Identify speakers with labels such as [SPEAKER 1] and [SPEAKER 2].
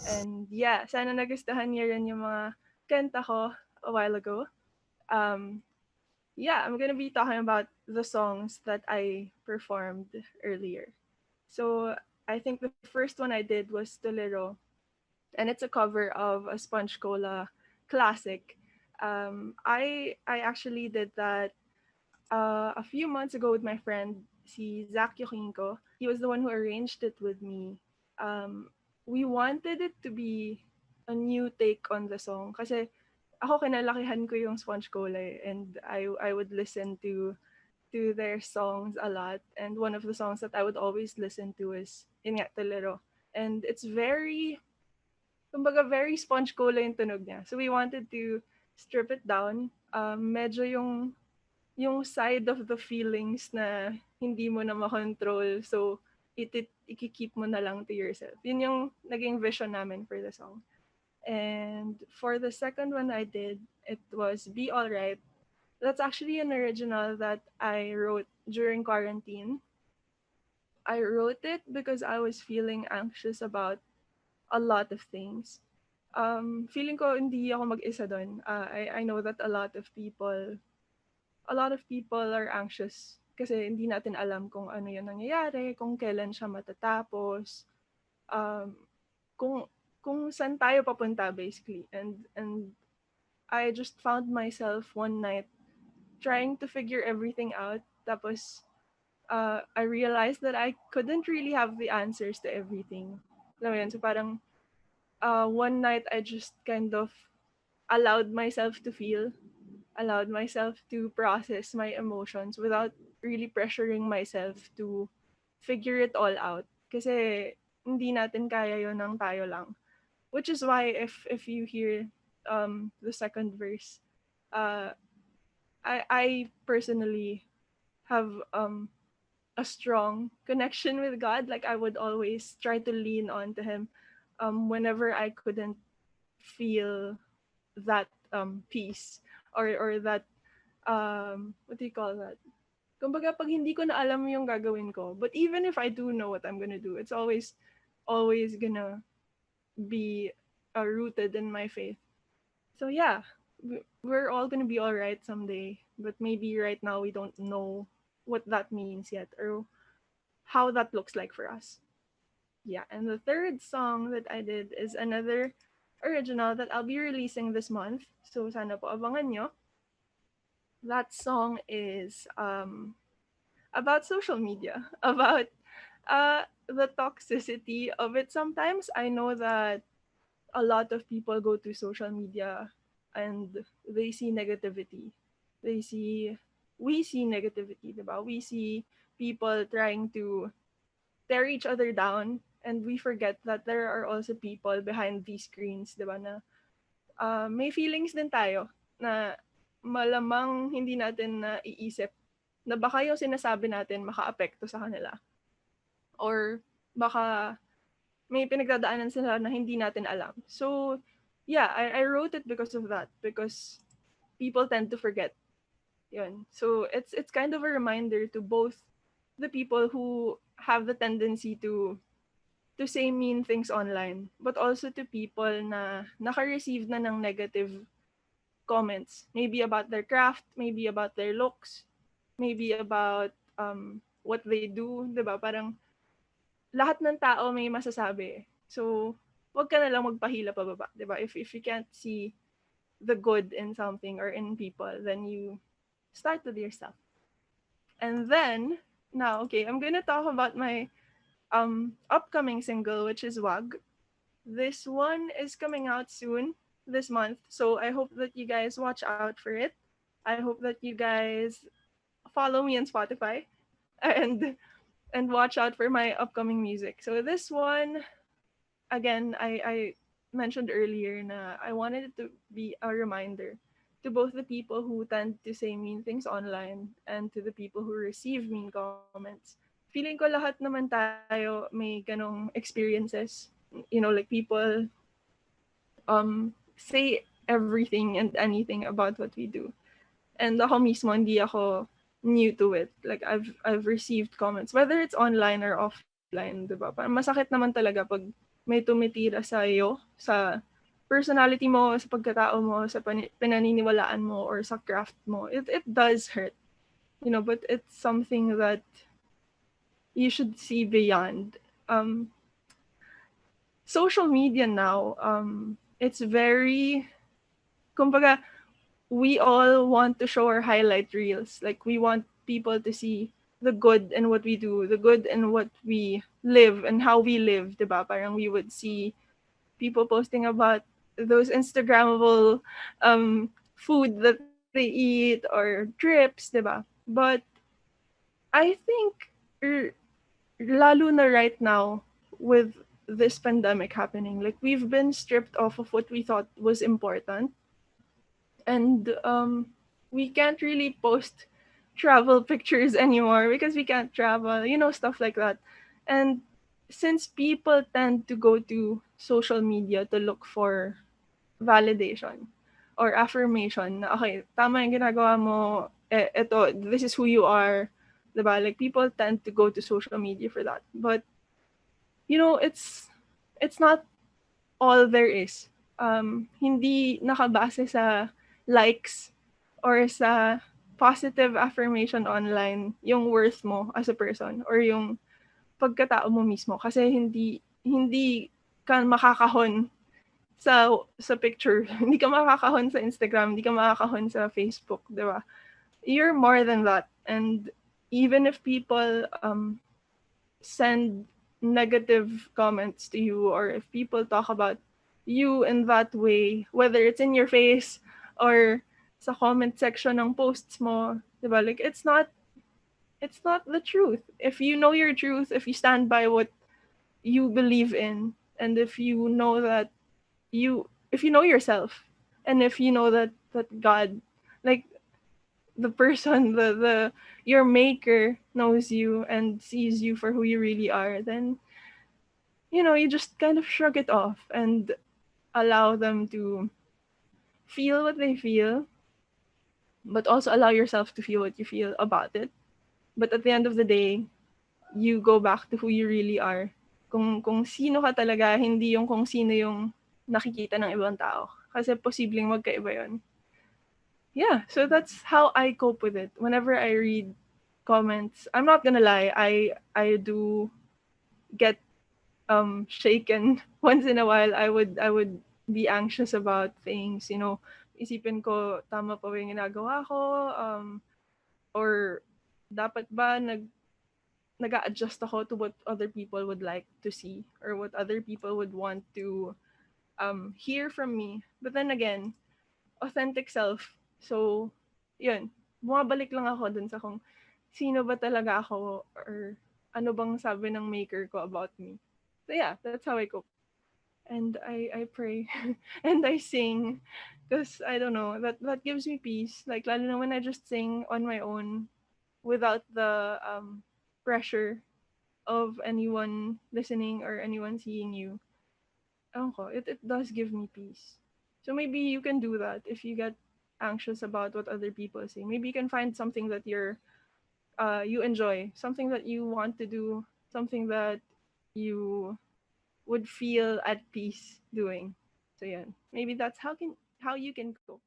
[SPEAKER 1] And yeah, sana nagustuhan niyo rin yung mga kanta ko a while ago. Um, yeah, I'm gonna be talking about the songs that I performed earlier. So I think the first one I did was Tolero, and it's a cover of a Sponge Cola classic. I actually did that a few months ago with my friend, si Zach Yokinko. He was the one who arranged it with me. Um, we wanted it to be a new take on the song kasi ako kinalakihan ko yung Sponge Cola and I would listen to their songs a lot, and one of the songs that I would always listen to is yun nga, Tolero. And it's very, kumbaga very Sponge Cola yung tunog niya. So we wanted to strip it down. Medyo yung side of the feelings na hindi mo na makontrol. So, ikikeep mo na lang to yourself. Yun yung naging vision namin for the song. And for the second one I did, it was Be Alright. That's actually an original that I wrote during quarantine. I wrote it because I was feeling anxious about a lot of things. Feeling ko hindi ako mag-isa doon. I know that a lot of people are anxious kasi hindi natin alam kung ano yung nangyayari, kung kailan siya matatapos, um, kung kung saan tayo papunta basically. And I just found myself one night trying to figure everything out. Tapos I realized that I couldn't really have the answers to everything. Alam mo yun? So parang one night I just kind of allowed myself to feel, allowed myself to process my emotions without really pressuring myself to figure it all out. Kasi hindi natin kaya yon ng tayo lang. Which is why if you hear the second verse, uh, I personally have a strong connection with God. Like I would always try to lean on to Him whenever I couldn't feel that peace or that what do you call that? Kumbaga pag hindi ko na alam yung gagawin ko, but even if I do know what I'm gonna do, it's always gonna be rooted in my faith. So yeah, we're all gonna be all right someday, but maybe right now we don't know what that means yet or how that looks like for us. Yeah, and the third song that I did is another original that I'll be releasing this month. So sana po abangan nyo. That song is about social media, about the toxicity of it. Sometimes I know that a lot of people go to social media and they see negativity. They see, we see negativity, diba? We see people trying to tear each other down, and we forget that there are also people behind these screens, diba, na may feelings din tayo na malamang hindi natin na iisip na baka yung sinasabi natin makaapekto sa kanila. Or baka may pinagdadaanan sila na hindi natin alam. So, yeah, I wrote it because of that. Because people tend to forget. Yun. So, it's kind of a reminder to both the people who have the tendency to say mean things online, but also to people na naka-receive na ng negative comments. Maybe about their craft, maybe about their looks, maybe about what they do, 'di ba? Parang lahat ng tao may masasabi. So, wag ka na lang magpahila pababa, 'di ba? If you can't see the good in something or in people, then you start with yourself. And then, now, okay, I'm gonna talk about my upcoming single, which is Wag. This one is coming out soon this month, so I hope that you guys watch out for it. I hope that you guys follow me on Spotify and watch out for my upcoming music. So this one, again, I mentioned earlier na I wanted it to be a reminder to both the people who tend to say mean things online and to the people who receive mean comments. Feeling ko lahat naman tayo may ganong experiences. You know, like people say everything and anything about what we do. And ako mismo, hindi ako new to it. Like, I've received comments, whether it's online or offline, di ba? Parang masakit naman talaga pag may tumitira sa iyo, sa personality mo, sa pagkatao mo, sa pinaniniwalaan mo, or sa craft mo, it does hurt. But it's something that you should see beyond. Um, Social media now, it's very, kumbaga, we all want to show our highlight reels. Like, we want people to see the good in what we do, the good in what we live and how we live, diba? Parang we would see people posting about those Instagrammable food that they eat or trips, diba? But I think, er, lalo na right now with this pandemic happening, like, we've been stripped off of what we thought was important, and we can't really post travel pictures anymore because we can't travel, stuff like that. And since people tend to go to social media to look for validation or affirmation na, okay, tama yung ginagawa mo, eto, this is who you are, diba? Like, people tend to go to social media for that. But, it's not all there is. Hindi nakabase sa likes or sa positive affirmation online yung worth mo as a person or yung pagkatao mo mismo, kasi hindi ka makakahon sa picture. Hindi ka makakahon sa Instagram, hindi ka makakahon sa Facebook, 'di ba? You're more than that. And even if people send negative comments to you, or if people talk about you in that way, whether it's in your face or sa comment section ng posts mo, 'di ba? Like, it's not the truth. If you know your truth, if you stand by what you believe in, and if you know that if you know yourself, and if you know that God, like, the person, the your maker knows you and sees you for who you really are, then you just kind of shrug it off and allow them to feel what they feel, but also allow yourself to feel what you feel about it. But at the end of the day, you go back to who you really are. Kung sino ka talaga, hindi yung kung sino yung nakikita ng ibang tao. Kasi posibleng magkaiba yun. Yeah, so that's how I cope with it. Whenever I read comments, I'm not gonna lie, I do get shaken once in a while. I would be anxious about things, isipin ko, tama pa ba yung ginagawa ko, or dapat ba nag-a-adjust ako to what other people would like to see, or what other people would want to hear from me. But then again, authentic self. So, yun. Bumabalik lang ako dun sa kung sino ba talaga ako, or ano bang sabi ng maker ko about me. So yeah, that's how I cope. And I pray and I sing, because I don't know, that gives me peace. Like, lalo na when I just sing on my own without the pressure of anyone listening or anyone seeing you. It does give me peace. So maybe you can do that if you get anxious about what other people say. Maybe you can find something that you enjoy, something that you want to do, something that you would feel at peace doing. So yeah, maybe that's how you can cope.